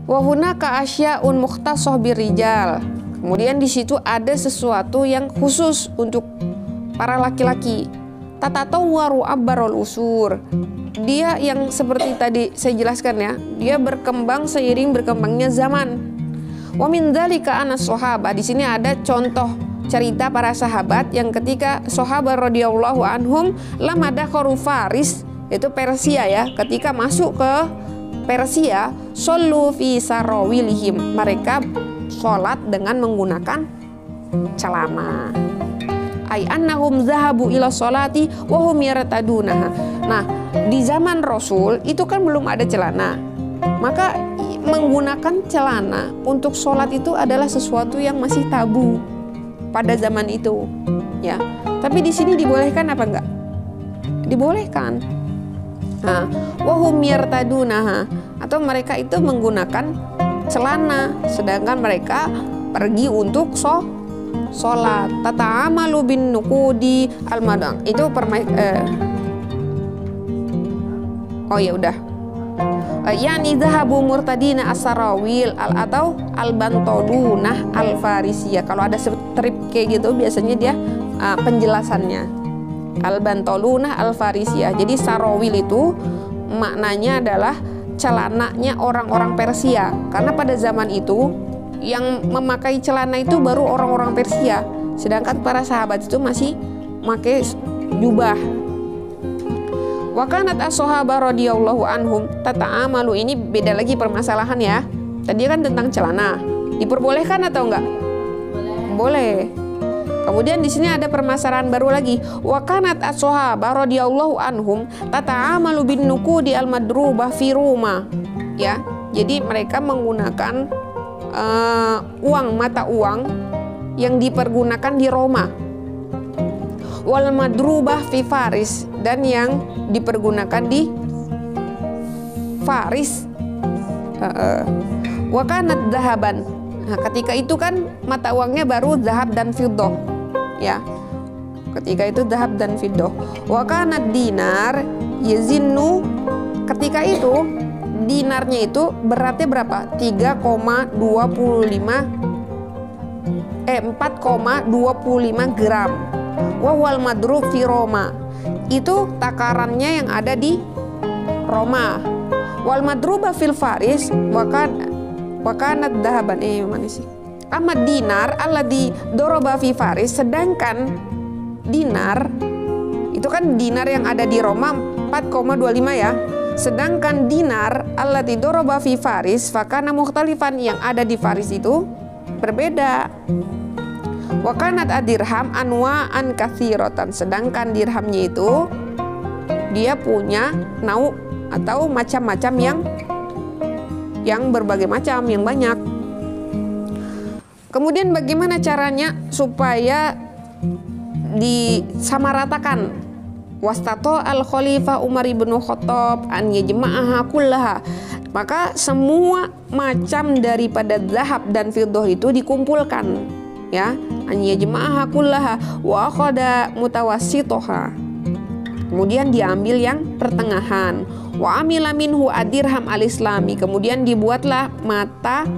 Wa hunaka asya'un mukhtasah birrijal. Kemudian di situ ada sesuatu yang khusus untuk para laki-laki. Tatatawwaru abbarul usur. Dia yang seperti tadi saya jelaskan ya, dia berkembang seiring berkembangnya zaman. Wa min dzalika anas sahabah. Di sini ada contoh cerita para sahabat yang ketika sahabat radhiyallahu anhum lamma dakhalu Faris, itu Persia ya, ketika masuk ke Persia, shollu fi sarawilihim, mereka sholat dengan menggunakan celana. Ay annahum zahabu ila sholati wa hum yartadunaha. Nah, di zaman Rasul itu kan belum ada celana. Maka menggunakan celana untuk sholat itu adalah sesuatu yang masih tabu pada zaman itu, ya. Tapi di sini dibolehkan apa enggak? Dibolehkan. Nah, wa hum yartadunaha, atau mereka itu menggunakan celana sedangkan mereka pergi untuk sholat. Tata'amalu bin nuqudi al-madang. Itu oh ya udah. Yani zahabu murtadina as-sarawil atau al-bantolunah al-farisiyah. Kalau ada strip kayak gitu biasanya dia penjelasannya al-bantolunah al-farisiyah. Jadi sarawil itu maknanya adalah celananya orang-orang Persia, karena pada zaman itu yang memakai celana itu baru orang-orang Persia, sedangkan para sahabat itu masih memakai jubah. Wa kanat as-sahabah radhiyallahu anhum tata'amalu, ini beda lagi permasalahan ya. Tadi kan tentang celana. Diperbolehkan atau enggak? Boleh. Kemudian di sini ada permasalahan baru lagi. Wa kanat as-sahabah radhiyallahu anhum tata'amalu bin nuqudi al-madrubah fi Roma. Ya. Jadi mereka menggunakan mata uang yang dipergunakan di Roma. Wal madrubah fi Faris, dan yang dipergunakan di Faris. Wa kanat zahaban. Nah, ketika itu kan mata uangnya baru zahab dan fiddah, ya. Ketika itu zahab dan fiddah. Wa kanat dinar yazinnu, ketika itu dinarnya itu beratnya berapa? 4,25 gram. Wahwal madrub fi Roma, itu takarannya yang ada di Roma. Wal madruba fil Faris wakanat dahaban. Mana sih? Ahmad dinar alladhi doroba fi Faris, sedangkan dinar itu kan dinar yang ada di Roma 4,25 ya. Sedangkan dinar alladhi doroba fi Faris fakana mukhtalifan, yang ada di Faris itu berbeda. Wakanat adirham anwa'an katsiratan, sedangkan dirhamnya itu dia punya nau atau macam-macam yang berbagai macam, yang banyak. Kemudian bagaimana caranya supaya disamaratakan? Wastato al-Khalifah Umar ibn Khattab an yajma'aha kullaha, maka semua macam daripada zahab dan fiddah itu dikumpulkan, ya, an yajma'aha kullaha wa akhadha mutawassitoha, kemudian diambil yang pertengahan. Wa amila minhu adirham al-islami, kemudian dibuatlah mata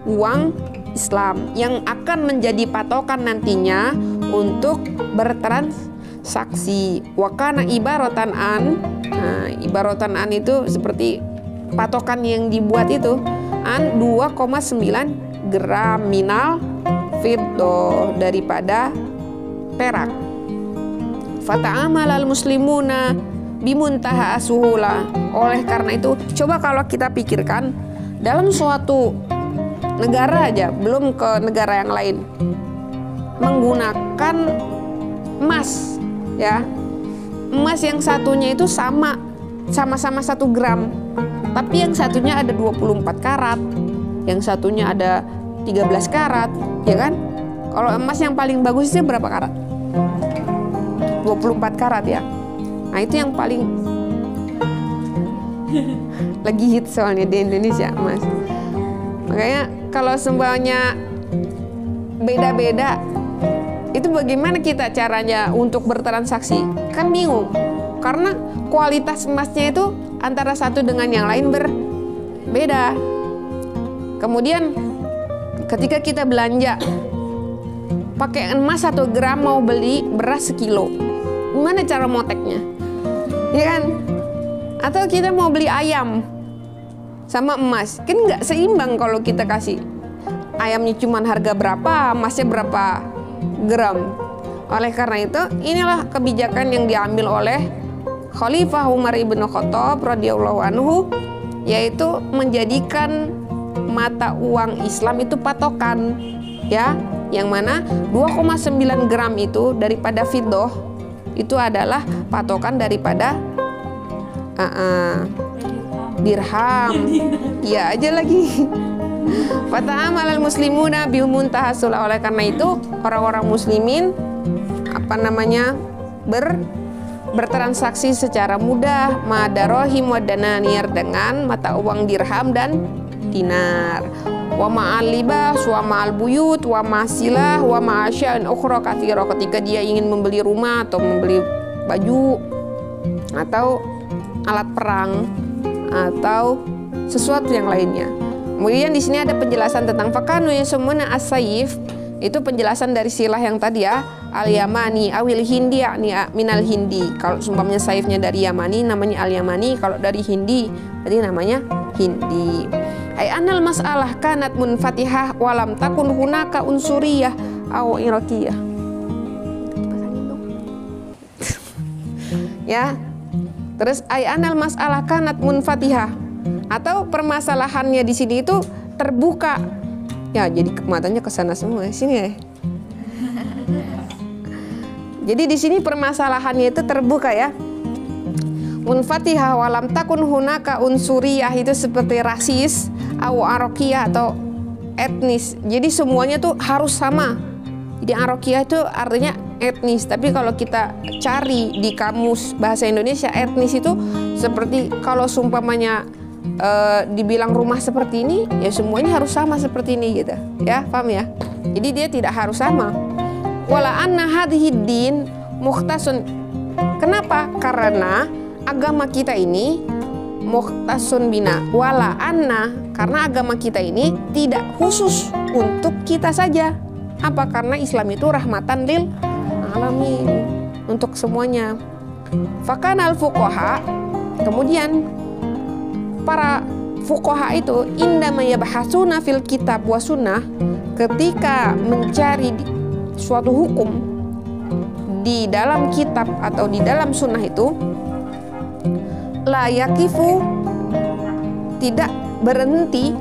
uang Islam yang akan menjadi patokan nantinya untuk bertransaksi. Wa kana ibaratan an, nah, ibaratan an itu seperti patokan yang dibuat itu, an 2,9 gram minal fiddah, daripada perak. Fata'amal al-muslimuna bimuntaha suhula. Oleh karena itu, coba kalau kita pikirkan dalam suatu negara aja, belum ke negara yang lain, menggunakan emas, ya, emas yang satunya itu sama-sama 1 gram, tapi yang satunya ada 24 karat, yang satunya ada 13 karat, ya kan? Kalau emas yang paling bagus itu berapa karat? 24 karat ya. Nah, itu yang paling lagi hit soalnya di Indonesia emas. Makanya kalau semuanya beda-beda, itu bagaimana kita caranya untuk bertransaksi? Kan bingung, karena kualitas emasnya itu antara satu dengan yang lain beda. Kemudian ketika kita belanja pakai emas 1 gram mau beli beras sekilo, gimana cara moteknya? Ya kan? Atau kita mau beli ayam sama emas, kan nggak seimbang kalau kita kasih ayamnya cuma harga berapa, emasnya berapa gram. Oleh karena itu, inilah kebijakan yang diambil oleh Khalifah Umar ibn Khattab radhiyallahu anhu, yaitu menjadikan mata uang Islam itu patokan, ya, yang mana 2,9 gram itu daripada fiddah itu adalah patokan daripada dirham. Ya aja lagi. Fata'amal al-muslimuna bimuntahasul. Oleh karena itu orang-orang muslimin bertransaksi secara mudah madarohim wa dananir dengan mata uang dirham dan dinar. Wa ma'al libas wa ma'al buyut wa ma'asilah wa ma'asya'in ukhra katsira. Ketika dia ingin membeli rumah atau membeli baju atau alat perang atau sesuatu yang lainnya. Kemudian di sini ada penjelasan tentang fakanu yasmuna as-sayf. Itu penjelasan dari silah yang tadi ya, al-yamani awil hindi yakni minal hindi. Kalau sumpamanya saifnya dari Yamani namanya al-yamani, kalau dari Hindi berarti namanya Hindi. Ai anal mas'alah kanat munfatihah walam takun hunaka unsuriyah aw iraqiyah. Ya. Terus ai anal mas'alah kanat munfatihah, atau permasalahannya di sini itu terbuka. Ya, jadi matanya ke sana semua sini ya. Jadi di sini permasalahannya itu terbuka ya. Munfatihah walam takun hunaka unsuriyah itu seperti rasis, au arokiyah atau etnis. Jadi semuanya tuh harus sama. Jadi arokiyah itu artinya etnis, tapi kalau kita cari di kamus bahasa Indonesia, etnis itu seperti kalau seumpamanya dibilang rumah seperti ini, ya semuanya harus sama seperti ini gitu. Ya, paham ya? Jadi dia tidak harus sama. Wala anna hadhihi din mukhtasun. Kenapa? Karena agama kita ini mukhtasun bina. Wala anna, karena agama kita ini tidak khusus untuk kita saja. Apa? Karena Islam itu rahmatan lil alamin, untuk semuanya. Fakanal fuqaha, kemudian para fuqaha itu indama yabhasuna fil kitab wa sunnah, ketika mencari suatu hukum di dalam kitab atau di dalam sunnah itu, la yakifu, tidak berhenti,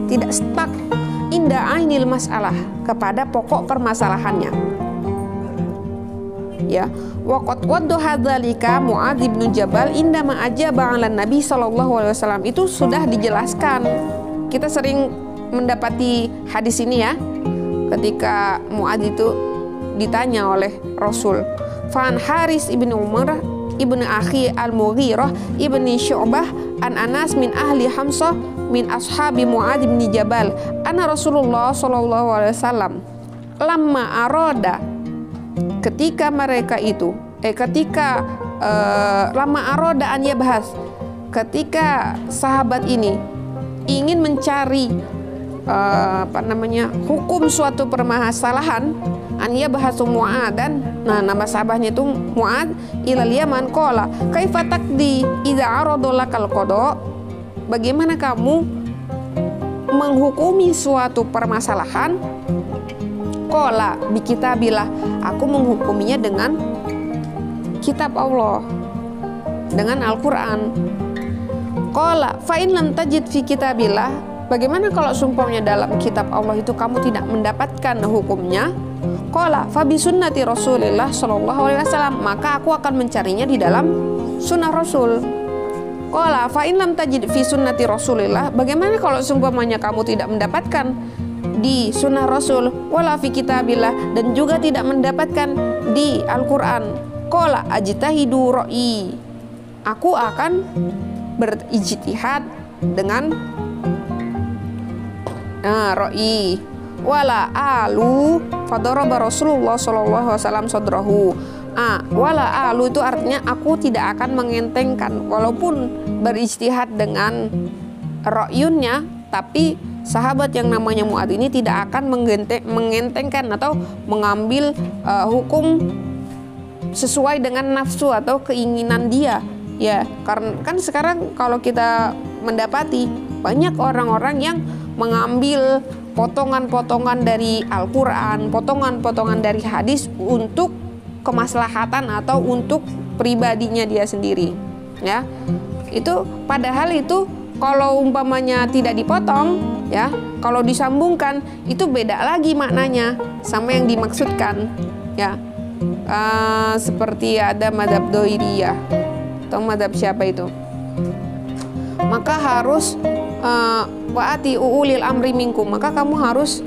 tidak stuck inda ainil masalah, kepada pokok permasalahannya. Ya, waqad waddu hadzalika Muadz bin Jabal indama ajaba 'ala Nabi sallallahu alaihi wasallam. Itu sudah dijelaskan. Kita sering mendapati hadis ini ya. Ketika Muadz itu ditanya oleh Rasul, Fan Haris ibn Umar ibn Akhi al-Mughirah ibn Syu'bah an Anas min ahli Hamzah min ashabi Muadz bin Jabal anna Rasulullah sallallahu alaihi wasallam lamma aroda, ketika mereka itu lama arodaan ya bahas, ketika sahabat ini ingin mencari hukum suatu permasalahan, ania bahas Mu'adz, dan nama sahabatnya itu Mu'adz, ilal Yaman qala kaifa taqdi idza aradolakal qada, bagaimana kamu menghukumi suatu permasalahan? Qala bi kitabillah, aku menghukuminya dengan kitab Allah, dengan Al-Quran. Qala fa in lam tajid fi kitabillah, bagaimana kalau sumpahnya dalam kitab Allah itu kamu tidak mendapatkan hukumnya? Qala fa bi sunnati Rasulillah sallallahu alaihi wasallam, maka aku akan mencarinya di dalam sunnah Rasul. Qala fa in lam tajid fi sunnati Rasulillah, bagaimana kalau sumpahnya kamu tidak mendapatkan di sunnah Rasul, wala fi kitabillah, dan juga tidak mendapatkan di Al-Quran? Qala ajtahidu ra'i, aku akan berijtihad dengan ra'i. Wala alu fadaraba Rasulullah sallallahu alaihi wasallam sadrahu. Wala alu itu artinya aku tidak akan mengentengkan, walaupun berijtihad dengan ra'yunnya, tapi sahabat yang namanya Mu'adz ini tidak akan mengentengkan atau mengambil hukum sesuai dengan nafsu atau keinginan dia. Ya, karena kan sekarang kalau kita mendapati banyak orang-orang yang mengambil potongan-potongan dari Al-Quran, potongan-potongan dari hadis untuk kemaslahatan atau untuk pribadinya dia sendiri. Ya, itu padahal itu kalau umpamanya tidak dipotong, ya, kalau disambungkan itu beda lagi maknanya sama yang dimaksudkan. Ya, seperti ada madzhab Doiriyah atau madzhab siapa itu, maka harus waati ulil amri minkum, maka kamu harus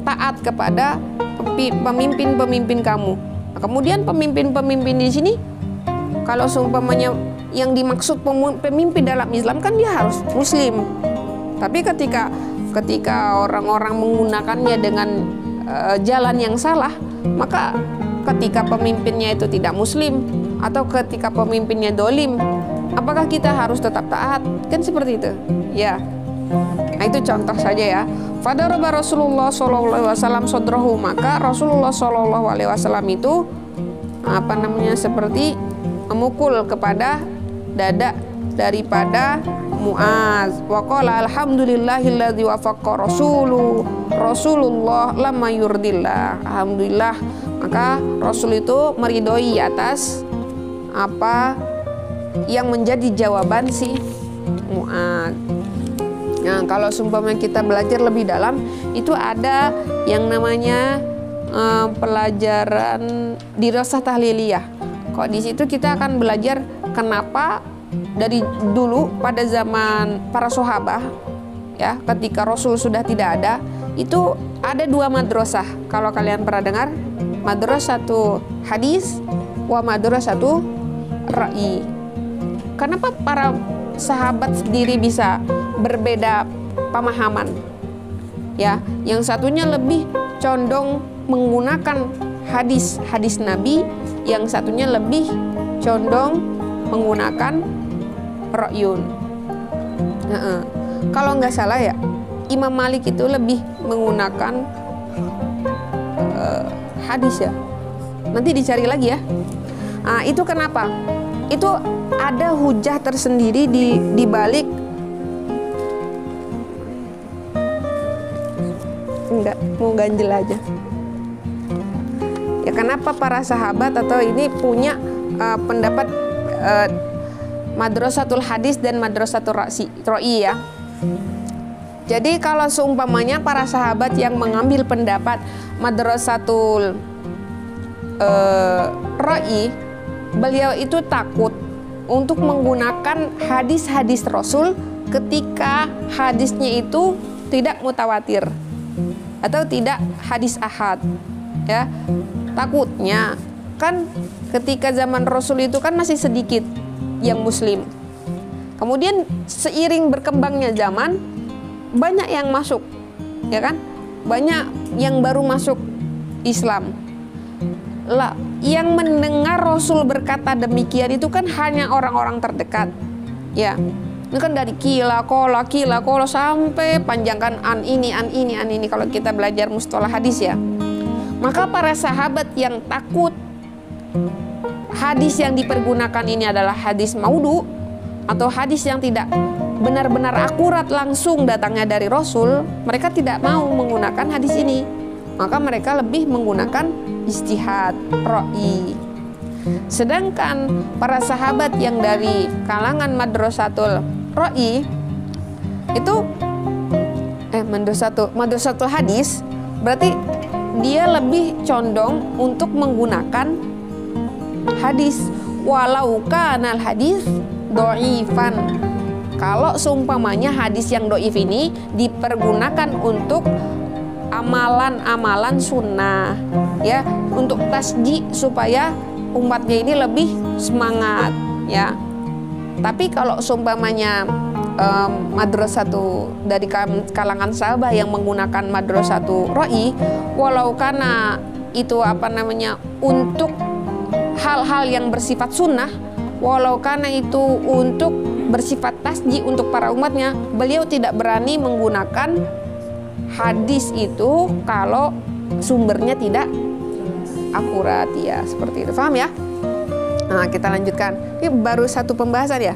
taat kepada pemimpin-pemimpin kamu. Nah, kemudian pemimpin-pemimpin di sini kalau seumpamanya yang dimaksud pemimpin dalam Islam kan dia harus muslim. Tapi ketika orang-orang menggunakannya dengan jalan yang salah, maka ketika pemimpinnya itu tidak muslim atau ketika pemimpinnya dolim, apakah kita harus tetap taat? Kan seperti itu. Ya. Nah, itu contoh saja ya. Fadaraba Rasulullah SAW sodrahu, maka Rasulullah SAW itu seperti memukul kepada dada daripada Mu'adz. Wa qala alhamdulillahilladzi wafaqa Rasulullah lamma yurdillah. Alhamdulillah, maka Rasul itu meridhoi atas apa yang menjadi jawaban si Mu'adz. Nah, kalau seumpamanya kita belajar lebih dalam, itu ada yang namanya pelajaran dirasah tahliliyah. Kok di situ kita akan belajar kenapa dari dulu pada zaman para sahabat, ya, ketika Rasul sudah tidak ada, itu ada dua madrasah. Kalau kalian pernah dengar, madrasah satu hadis, wa madrasah satu ra'i. Kenapa para sahabat sendiri bisa berbeda pemahaman? Ya, yang satunya lebih condong menggunakan hadis Nabi, yang satunya lebih condong menggunakan ra'yun. Kalau nggak salah ya, Imam Malik itu lebih menggunakan hadis ya. Nanti dicari lagi ya. Itu kenapa? Itu ada hujah tersendiri di balik. Enggak, mau ganjel aja. Ya, kenapa para sahabat atau ini punya pendapat madrasatul hadis dan madrasatul ra'i ya. Jadi kalau seumpamanya para sahabat yang mengambil pendapat madrasatul ra'i, beliau itu takut untuk menggunakan hadis-hadis Rasul ketika hadisnya itu tidak mutawatir atau tidak hadis ahad, ya. Takutnya kan ketika zaman Rasul itu kan masih sedikit yang muslim. Kemudian seiring berkembangnya zaman, banyak yang masuk, ya kan? Banyak yang baru masuk Islam. Lah, yang mendengar Rasul berkata demikian itu kan hanya orang-orang terdekat. Ya. Ini kan dari kila kola sampai panjangkan an ini kalau kita belajar mustalah hadis ya. Maka para sahabat yang takut hadis yang dipergunakan ini adalah hadis maudhu atau hadis yang tidak benar-benar akurat langsung datangnya dari Rasul, mereka tidak mau menggunakan hadis ini. Maka mereka lebih menggunakan ijtihad, ra'i. Sedangkan para sahabat yang dari kalangan madrasatul ra'i itu madrasatul hadis, berarti dia lebih condong untuk menggunakan hadis walau kanal hadis dhaifan. Kalau seumpamanya hadis yang dhaif ini dipergunakan untuk amalan-amalan sunnah, ya, untuk tasji supaya umatnya ini lebih semangat, ya. Tapi kalau seumpamanya madrasatu dari kalangan sahabat yang menggunakan madrasatu ra'i, walau karena itu untuk hal-hal yang bersifat sunnah, walau karena itu untuk bersifat tasji untuk para umatnya, beliau tidak berani menggunakan hadis itu kalau sumbernya tidak akurat, ya seperti itu. Paham ya? Nah, kita lanjutkan. Ini baru satu pembahasan ya.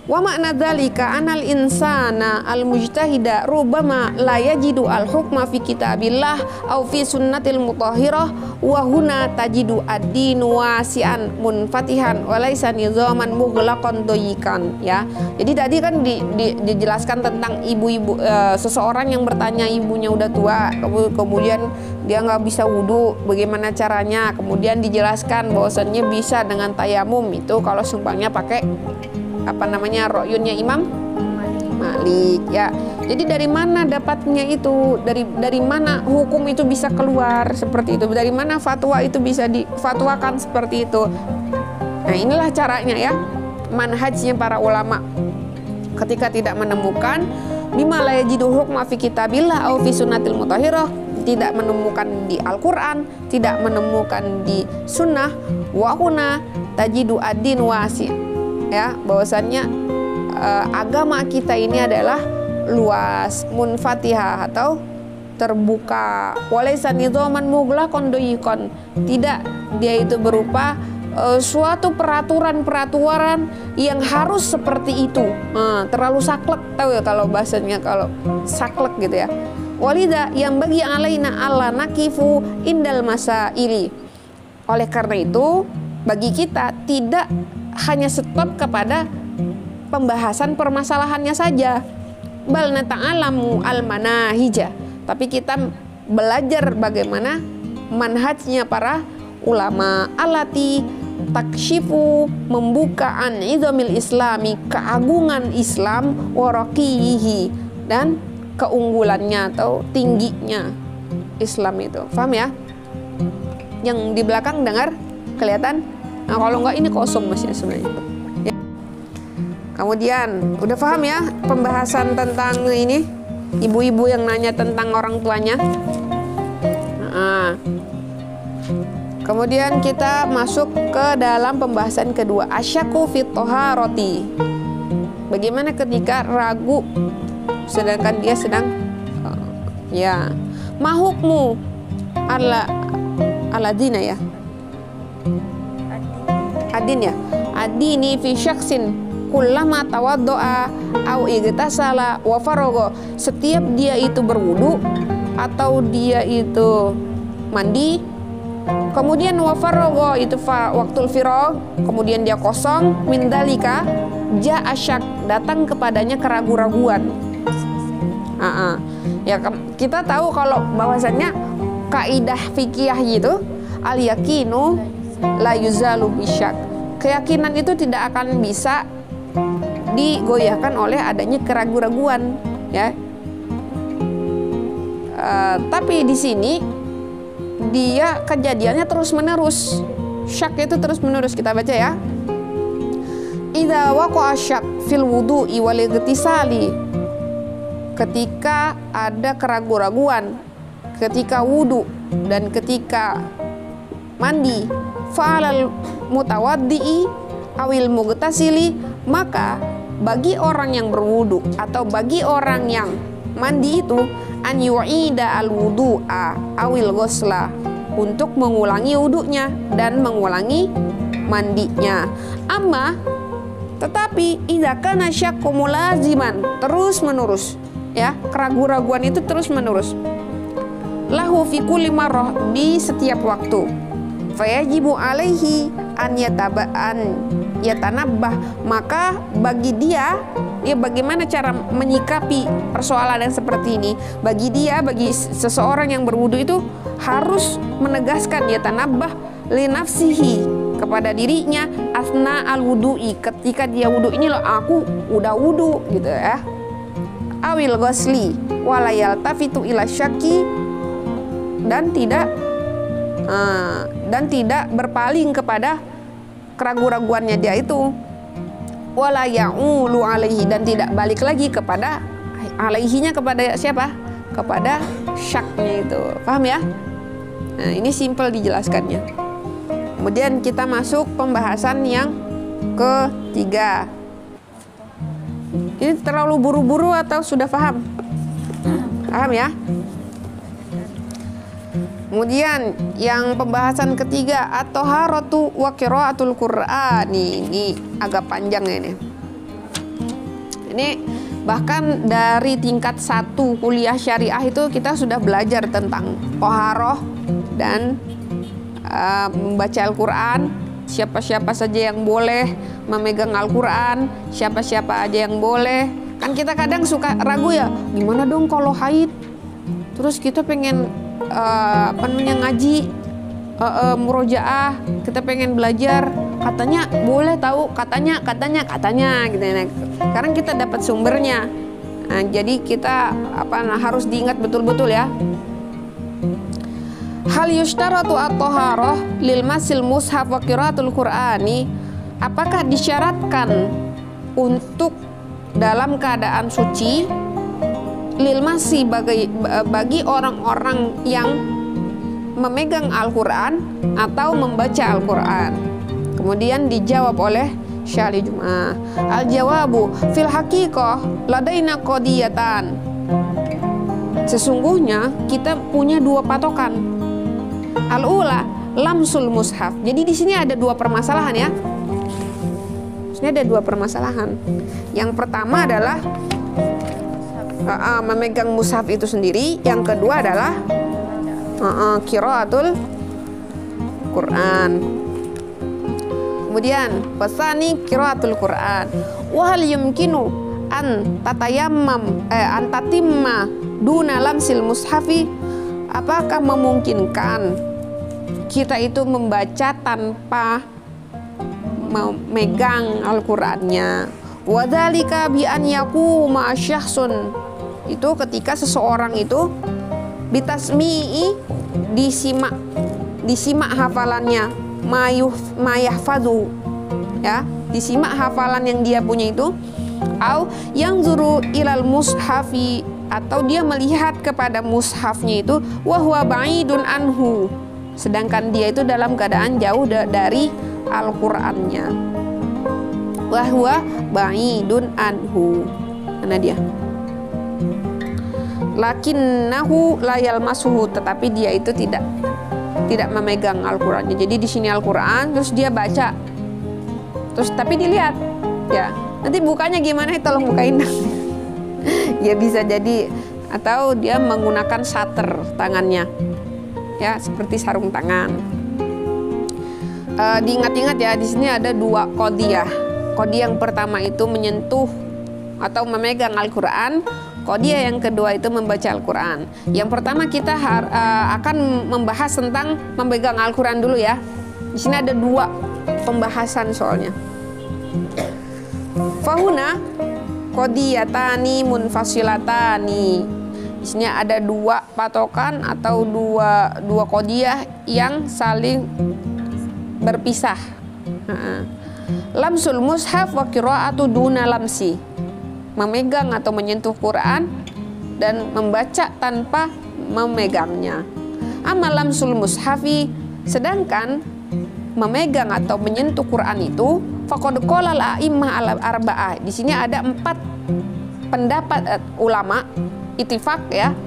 Wa makna dzalika anal insana al mujtahida rubama la yajidu al hukma fi kitabillah aw fi sunnatil mutahhirah wa huna tajidu ad-din wasi'an munfatihan wa laisa nizaman mughlaqan doyikan, ya. Jadi tadi kan dijelaskan tentang ibu-ibu, seseorang yang bertanya, ibunya udah tua, kemudian dia nggak bisa wudhu, bagaimana caranya? Kemudian dijelaskan bahwasannya bisa dengan tayamum, itu kalau sumbangnya pakai ro'yunnya Imam Malik, ya. Jadi dari mana dapatnya itu? Dari mana hukum itu bisa keluar seperti itu? Dari mana fatwa itu bisa difatwakan seperti itu? Nah, inilah caranya, ya, manhajnya para ulama. Ketika tidak menemukan bima la yajidu hukma fi kitabillah au fi sunnatil mutahhirah, tidak menemukan di Al-Quran, tidak menemukan di sunnah, wa huna tajidu ad-din wasi', ya, bahwasannya agama kita ini adalah luas, munfatihah atau terbuka, walaysa nizaman mughlaqan doyikon, tidak dia itu berupa suatu peraturan yang harus seperti itu, terlalu saklek, tahu ya kalau bahasanya, kalau saklek gitu ya. Walida yang bagi alaina alla nakifu indal masaili, oleh karena itu bagi kita tidak hanya stop kepada pembahasan permasalahannya saja, bal nata'alamu al-manahija, tapi kita belajar bagaimana manhajnya para ulama, alati takshifu, membuka an idhamil islami, keagungan Islam, waraqihi, dan keunggulannya atau tingginya Islam itu. Paham ya? Yang di belakang dengar, kelihatan? Nah, kalau enggak ini kosong masih sebenarnya. Ya. Kemudian udah paham ya pembahasan tentang ini, ibu-ibu yang nanya tentang orang tuanya. Kemudian kita masuk ke dalam pembahasan kedua, asyaku fit thaharati. Bagaimana ketika ragu sedangkan dia sedang ya, mahukmu ala dina, ya, adin, ya, adini fi syaksin kullama tawaddo'a au igtasala wa faragha, setiap dia itu berwudu atau dia itu mandi, kemudian wa faragha itu waktul firagh, kemudian dia kosong, min dalika ja'a syak, datang kepadanya keraguan-raguan. Ya, kita tahu kalau bahwasannya kaidah fikih gitu, al yakinu la yuzalu bisyak, keyakinan itu tidak akan bisa digoyahkan oleh adanya keraguan-raguan, ya. Tapi di sini dia kejadiannya terus menerus, syak itu terus menerus. Kita baca ya, idza waqa'a syak fil wudu'i wal igtisali, ketika ada keraguan-raguan ketika wudu dan ketika mandi, fa'alal mutawaddi'i awil mughtasili, maka bagi orang yang berwudu atau bagi orang yang mandi itu an yu'ida al wudu'a awil ghusla, untuk mengulangi wudunya dan mengulangi mandinya. Amma tetapi idza kana syakku mulaziman, terus menerus, ya, keraguan-raguan itu terus menerus, lahu fi kulli marrah, di setiap waktu, fayajibu alaihi an yatanabbah, maka bagi dia, ya, bagaimana cara menyikapi persoalan yang seperti ini? Bagi dia, bagi seseorang yang berwudu itu harus menegaskan yatanabbah li nafsihi, kepada dirinya, asna al wudu'i, ketika dia wudu, ini loh aku udah wudu gitu ya, awil ghusli walayal tafitu ila syaki, dan tidak berpaling kepada keraguan-raguannya dia itu, wala ya'ulu alaihi, dan tidak balik lagi kepada alaihinya, kepada siapa? Kepada syaknya itu. Paham ya? Nah, ini simpel dijelaskannya. Kemudian kita masuk pembahasan yang ketiga, Ini terlalu buru-buru atau sudah paham? Paham ya? Kemudian yang pembahasan ketiga, at-thaharatu wa qiraatul Qur'an. Ini agak panjang ini. Ini bahkan dari tingkat 1 kuliah syariah itu kita sudah belajar tentang thaharah dan membaca Al-Quran. Siapa-siapa saja yang boleh memegang Al-Quran, siapa-siapa aja yang boleh. Kan kita kadang suka ragu ya, gimana dong kalau haid? Terus kita pengen ngaji, murojaah, kita pengen belajar, katanya boleh tahu, katanya gitu ya. Sekarang kita dapat sumbernya. Nah, jadi kita harus diingat betul-betul ya. Hal yushtaratu at-thaharah lil masil mushaf wa qiraatul Qur'ani. Apakah disyaratkan untuk dalam keadaan suci lil masih bagi orang-orang yang memegang Al-Quran atau membaca Al-Quran? Kemudian dijawab oleh Syali Jum'ah. Al-jawabu fil haqiqah ladaina qadiyatan. Sesungguhnya kita punya dua patokan. Al-ula lamsul mushaf. Jadi di sini ada dua permasalahan ya. Ini ada dua permasalahan. Yang pertama adalah memegang mushaf itu sendiri. Yang kedua adalah qiraatul Quran. Kemudian pasani qiraatul Quran. Wa hal yumkinu an tatayammam an tatimma duna lamsil mushafi. Apakah memungkinkan kita itu membaca tanpa memegang Al-Qur'annya? Wadzalika bi an yaquma syahsun. Itu ketika seseorang itu bitasmi'i, disimak hafalannya, mayahfadhu ya, disimak hafalan yang dia punya itu, au yang zuru ilal mushafi, atau dia melihat kepada mushafnya itu, wahwa ba'idun anhu, sedangkan dia itu dalam keadaan jauh dari Al-Qur'annya. Wahwa ba'idun anhu, mana dia? Lakinnahu layal masuhu, tetapi dia itu tidak memegang Al-Qur'annya. Jadi di sini Al-Qur'an, terus dia baca, terus tapi dilihat ya, nanti bukanya gimana, tolong bukain. Ya bisa jadi, atau dia menggunakan shutter tangannya ya, seperti sarung tangan. Diingat-ingat ya, di sini ada dua qadiyah. Qadiyah yang pertama itu menyentuh atau memegang Al-Qur'an. Qadiyah yang kedua itu membaca Al-Qur'an. Yang pertama kita akan membahas tentang memegang Al-Qur'an dulu ya. Di sini ada dua pembahasan soalnya. Fahuna qadiyatani munfasilatani. Di sini ada dua patokan atau dua qadiyah yang saling berpisah. Lamsul mushaf wa qiraatu duna lamsi. Memegang atau menyentuh Quran dan membaca tanpa memegangnya. Amal lamsul mushafi, sedangkan memegang atau menyentuh Quran itu faqad qala al-a'immah al-arba'ah. Di sini ada 4 pendapat ulama ittifaq ya.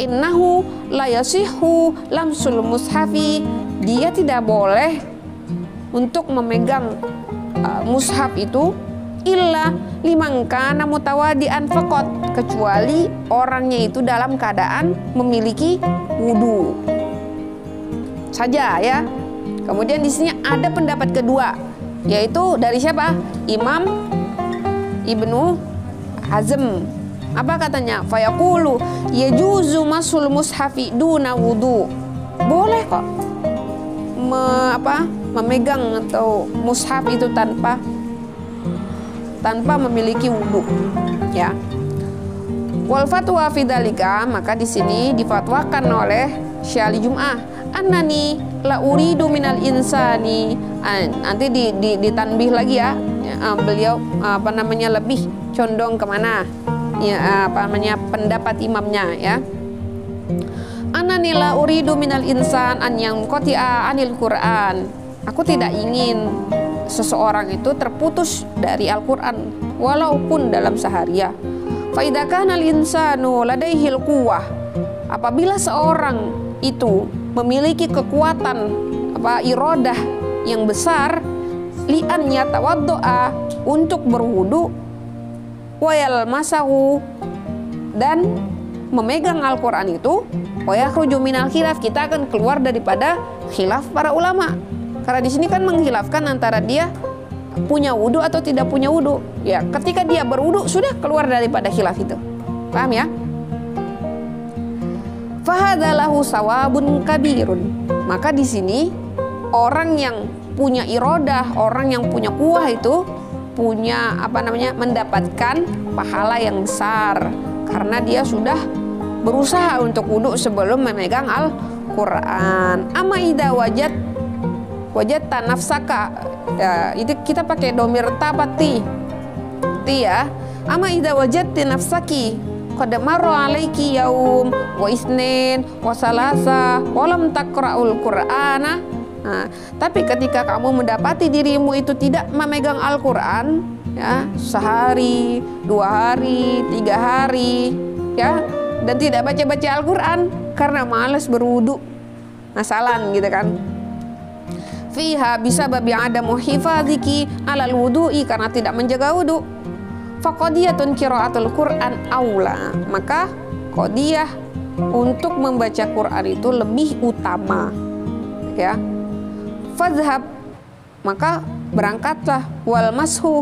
Innahu la yasihhu lamsul mushafi. Dia tidak boleh untuk memegang mushaf itu illa liman kana mutawadian faqat, kecuali orangnya itu dalam keadaan memiliki wudu saja ya. Kemudian di sini ada pendapat kedua, yaitu dari siapa? Imam Ibnu Hazm. Apa katanya? Fayaqulu yajuzu masul mushafi duna wudu. Boleh kok memegang atau mushaf itu tanpa memiliki wudu ya. Wal fatwa fidzalika, maka di sini difatwakan oleh Syali Jum'ah, annani la uridu minal insani. Nanti ditanbih lagi ya, beliau lebih condong kemana ya, pendapat imamnya ya. Annani la uridu minal insan an yanqati'a anil Qur'an. Aku tidak ingin seseorang itu terputus dari Al-Quran walaupun dalam seharian. Fa idza kana al-insanu ladaihil quwwah, apabila seorang itu memiliki kekuatan iradah yang besar, li'an yatawaddo'a, untuk berwudu, wayal masahu, dan memegang Al-Quran itu, wayakhruju minal khilaf, kita akan keluar daripada khilaf para ulama. Karena di sini kan menghilafkan antara dia punya wudu atau tidak punya wudu. Ya, ketika dia berwudu sudah keluar daripada khilaf itu. Paham ya? Fahadalahu sawabun kabirun. Maka di sini orang yang punya iradah, orang yang punya kuah itu punya mendapatkan pahala yang besar karena dia sudah berusaha untuk wudu sebelum memegang Al-Quran. Amma idza wajadta nafsaka, ya, itu kita pakai domir tabati ya. Amma idza wajadti nafsaki qad marra alayki yaum wa isnin wa salasa wa lam taqra'ul qur'ana. Nah, tapi ketika kamu mendapati dirimu itu tidak memegang Al-Quran, ya, sehari, 2 hari, 3 hari, ya, dan tidak baca-baca Al-Quran karena malas berwudu, masalan gitu kan. Fiha bisa babi adamu hifadziki alal wudu'i, karena tidak menjaga wudu. Faqadiyatun qiraatul Qur'an aula, maka qadiyah untuk membaca Quran itu lebih utama, ya. Fadhhab, maka berangkatlah, wal mashu,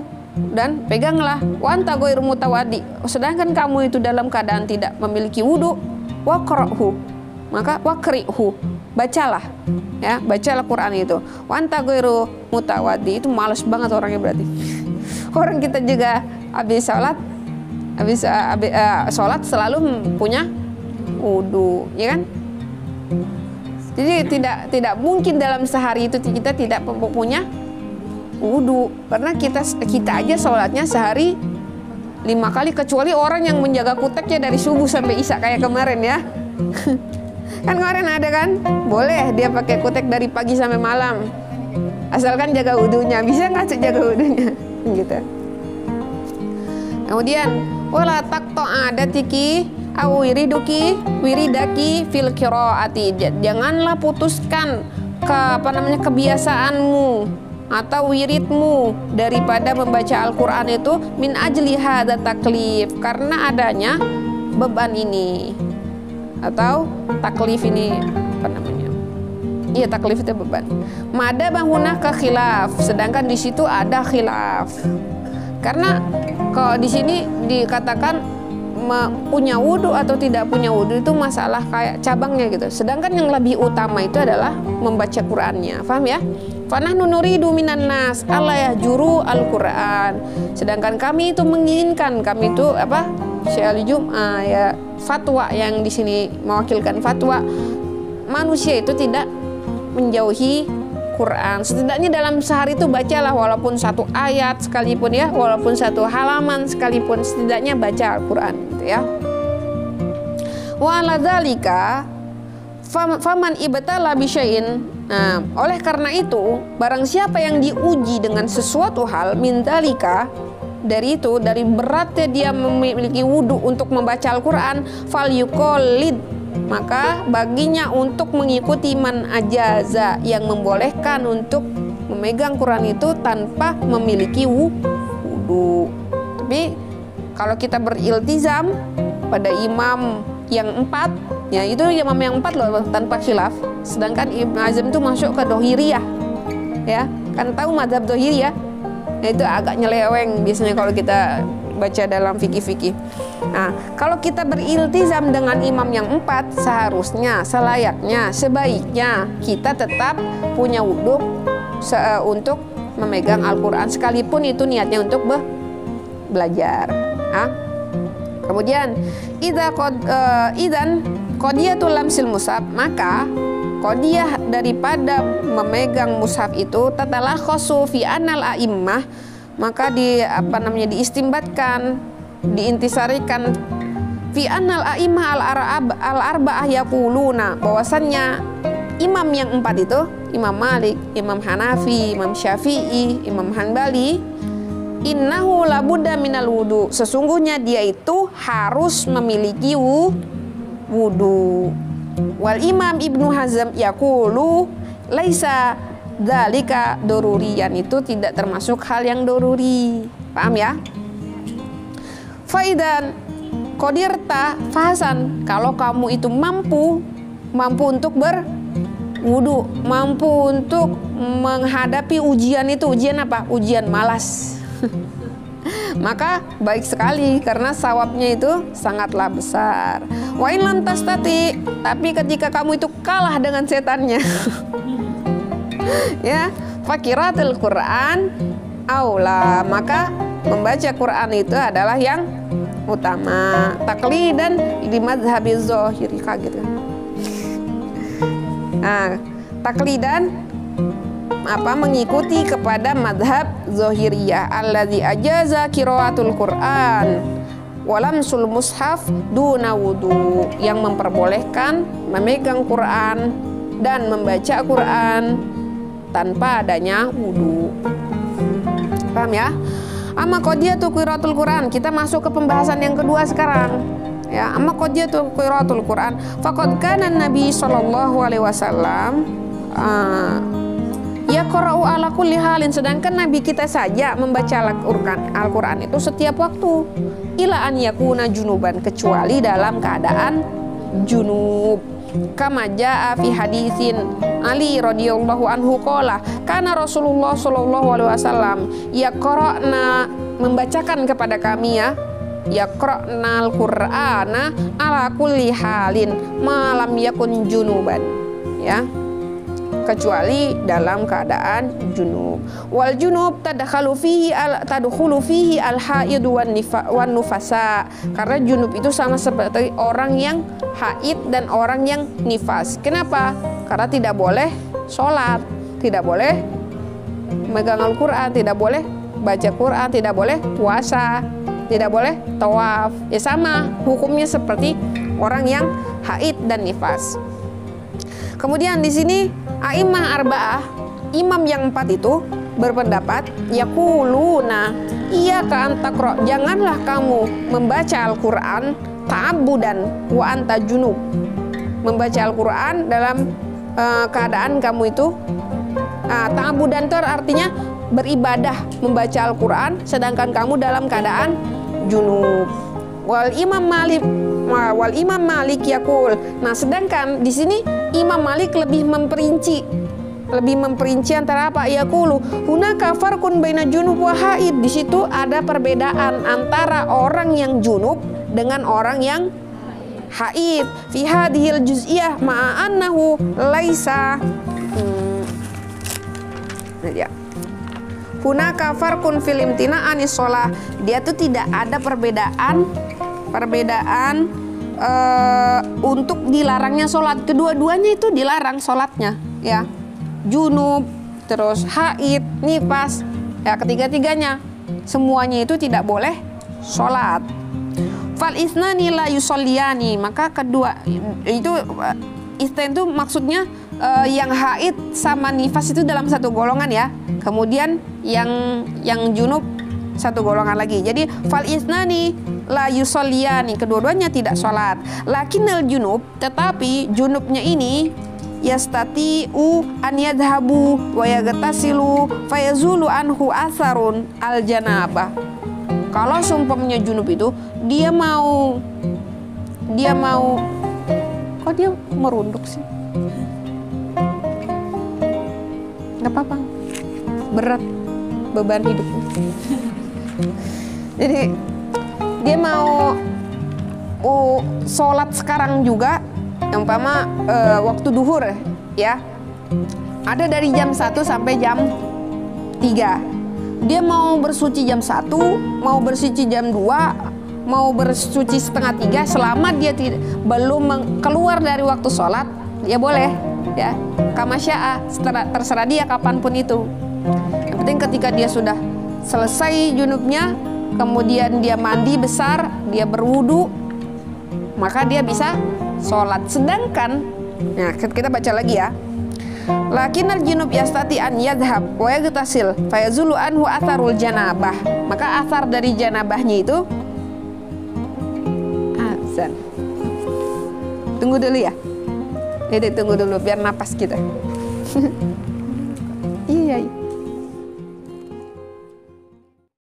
dan peganglah, wa anta ghairu mutawaddi, sedangkan kamu itu dalam keadaan tidak memiliki wudu, waqra'hu, maka waqri'hu, bacalah, ya, bacalah Quran itu. Wa anta ghairu mutawaddi, itu malas banget orangnya berarti. Orang kita juga habis sholat selalu punya wudu, ya kan? Jadi tidak mungkin dalam sehari itu kita tidak punya wudu, karena kita aja sholatnya sehari 5 kali, kecuali orang yang menjaga kuteknya dari subuh sampai isya kayak kemarin ya. Kan kemarin ada kan, boleh dia pakai kutek dari pagi sampai malam, asalkan jaga wudunya. Bisa nggak sih jaga wudunya? Gitu. Kemudian wala taqto adatiki aw wiridaki fil qiraati, janganlah putuskan kebiasaanmu atau wiridmu daripada membaca Al-Quran itu min ajli hadza taklif, karena adanya beban ini atau taklif ini iya, taklif itu beban. Mada bangunah ke khilaf, sedangkan di situ ada khilaf. Karena kalau di sini dikatakan punya wudu atau tidak punya wudu itu masalah kayak cabangnya gitu. Sedangkan yang lebih utama itu adalah membaca Qur'annya. Paham ya? Fanahnu nuridu minan nas alla yahjuru al-Qur'an. Sedangkan kami itu menginginkan, kami itu Syekh Jum'ah ya, fatwa yang di sini mewakilkan fatwa, manusia itu tidak menjauhi Quran. Setidaknya dalam sehari itu bacalah walaupun 1 ayat sekalipun ya, walaupun 1 halaman sekalipun, setidaknya baca Al-Quran gitu ya. Wa ala dzalika faman ibtala bi syai'in. Nah, oleh karena itu barang siapa yang diuji dengan sesuatu hal min dzalika, dari itu, dari beratnya dia memiliki wudu untuk membaca Al-Quran, fal yuqallid, maka baginya untuk mengikuti man ajaza, yang membolehkan untuk memegang Quran itu tanpa memiliki wudu. Tapi kalau kita beriltizam pada imam yang 4, ya itu imam yang 4 loh tanpa khilaf. Sedangkan Ibnu Hazm itu masuk ke Dohiriyah, ya kan, tahu mazhab Dohiriyah, ya, itu agak nyeleweng biasanya kalau kita baca dalam fikih-fikih. Nah, kalau kita beriltizam dengan imam yang 4, seharusnya, selayaknya, sebaiknya kita tetap punya wudu untuk memegang Al-Quran, sekalipun itu niatnya untuk belajar. Nah, kemudian idan qadiyatul lamsil mushaf, maka qadiyah daripada memegang mushaf itu tatalakhasu fi anal a'immah, maka diistimbatkan, diintisarikan fi annal a'immah al-arba'ah yaquluna, bahwasannya imam yang 4 itu, Imam Malik, Imam Hanafi, Imam Syafi'i, Imam Hanbali, innahu labudda minal wudu, sesungguhnya dia itu harus memiliki wudu. Wal Imam Ibnu Hazm yaqulu laisa dzalika doruriyan, itu tidak termasuk hal yang doruri. Paham ya? Faidan qadirta fahasan, kalau kamu itu mampu untuk berwudu, mampu untuk menghadapi ujian itu. Ujian apa? Ujian malas. Maka baik sekali, karena sawabnya itu sangatlah besar. Wa in lam tastati, tapi ketika kamu itu kalah dengan setannya ya, fakiratul Quran aula, maka membaca Quran itu adalah yang utama. Taklidan di mazhabiz zahiri gitu. Nah, taklidan mengikuti kepada madhab zahiriyah, alladzi ajaza qiraatul Quran walamsul mushaf duna wudu, yang memperbolehkan memegang Quran dan membaca Quran tanpa adanya wudu. Paham ya? Amma qadiyatu qiraatul Quran, kita masuk ke pembahasan yang kedua sekarang. Ya, amma qadiyatu qiraatul Quran, faqad kana Nabi sallallahu alaihi wasallam yaqra'u ala kulli halin, sedangkan Nabi kita saja membaca Al-Quran itu setiap waktu. Ila an yakuna junuban, kecuali dalam keadaan junub. Kama jaa fi hadisin Ali radhiyallahu anhu qala kana Rasulullah sallallahu alaihi wasallam yaqra'na, membacakan kepada kami ya, yaqra'nal Qur'ana ala kulli halin malam yakun junuban, ya, kecuali dalam keadaan junub. Wal junub tadkhulu fihi al haid wan nufasa, karena junub itu sama seperti orang yang haid dan orang yang nifas. Kenapa? Karena tidak boleh sholat, tidak boleh megang Al-Quran, tidak boleh baca Quran, tidak boleh puasa, tidak boleh tawaf. Ya sama hukumnya seperti orang yang haid dan nifas. Kemudian di sini A'immah arba'ah, imam yang 4 itu berpendapat yaquluna iyyaka an taqra, janganlah kamu membaca Al-Qur'an ta'abbudan wa anta junub, membaca Al-Qur'an dalam keadaan kamu itu ta'abbudan itu artinya beribadah, membaca Al-Qur'an sedangkan kamu dalam keadaan junub. Wal Imam Malik yaqul, nah sedangkan di sini Imam Malik lebih memperinci antara apa? Yaqulu hunaka farqun baina junub wa haid, di situ ada perbedaan antara orang yang junub dengan orang yang haid. Fi hadhil juz'iyah ma'a annahu laisa hunaka farqun fil imtina'ani shalah, dia tuh tidak ada perbedaan untuk dilarangnya sholat. Kedua-duanya itu dilarang sholatnya, ya, junub, terus haid, nifas, ya, ketiga-tiganya semuanya itu tidak boleh sholat. Fal isnani la yusalliyani, maka kedua itu istain itu maksudnya yang haid sama nifas itu dalam satu golongan ya, kemudian yang junub satu golongan lagi. Jadi fal isnani la yusalliyani, kedua-duanya tidak sholat. Lakinnal junub, tetapi junubnya ini yastati'u an yadhabu wa yagtasilu fayazulu anhu asarun al janabah. Kalau sumpahnya junub itu dia mau kok dia merunduk sih? Gak apa-apa, berat beban hidupnya. Jadi dia mau sholat sekarang juga, umpama waktu duhur ya, ada dari jam 1 sampai jam 3. Dia mau bersuci jam 1, mau bersuci jam 2, mau bersuci setengah 3, selama dia belum keluar dari waktu sholat, ya boleh ya, kamasya'a, terserah dia kapanpun itu. Yang penting ketika dia sudah selesai junubnya, kemudian dia mandi besar, dia berwudu, maka dia bisa sholat. Sedangkan, nah kita baca lagi ya, Lakinnal junub yastati an yadhhab wa yaghtasil fayazulu anhu atharul janabah. Maka athar dari janabahnya itu azan. Tunggu dulu ya. Tunggu dulu biar napas kita. Iya.